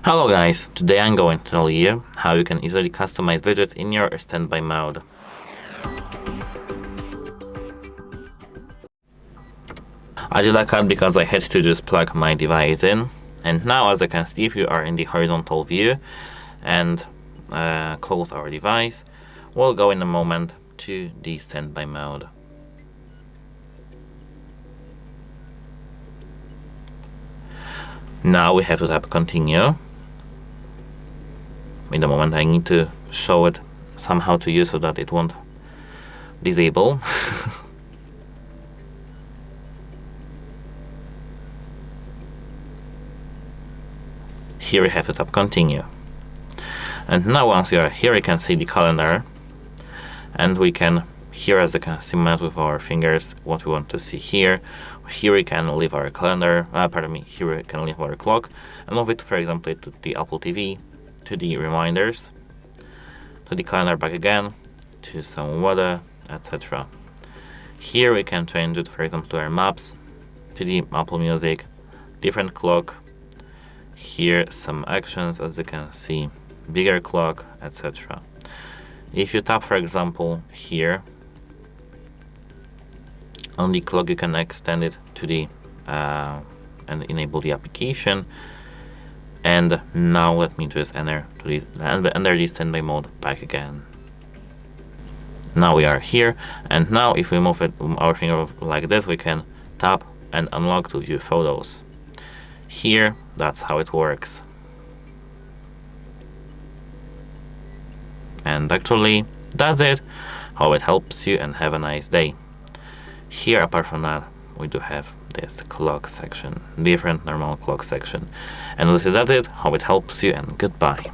Hello guys, today I'm going to tell you how you can easily customize widgets in your standby mode. I did like that because I had to just plug my device in, and now as you can see, if you are in the horizontal view and close our device, we'll go in a moment to the standby mode. Now we have to tap continue. In the moment I need to show it somehow to you so that it won't disable. Here we have to tap continue. And now once you are here, you can see the calendar, and we can, here as you can see, match with our fingers what we want to see here. Here we can leave our calendar, here we can leave our clock, and move it, for example, to the Apple TV, to the reminders, to the calendar back again, to some weather, etc. Here we can change it, for example, to our maps, to the Apple Music, different clock. Here some actions, as you can see, bigger clock, etc. If you tap, for example, here on the clock, you can extend it to the and enable the application. And now let me just enter the standby mode back again. Now we are here, and now if we move our finger like this, we can tap and unlock to view photos. Here, that's how it works. And actually, that's it, how it helps you, and have a nice day. Here, apart from that, we do have this clock section, different normal clock section. And that's it, how it helps you, and goodbye.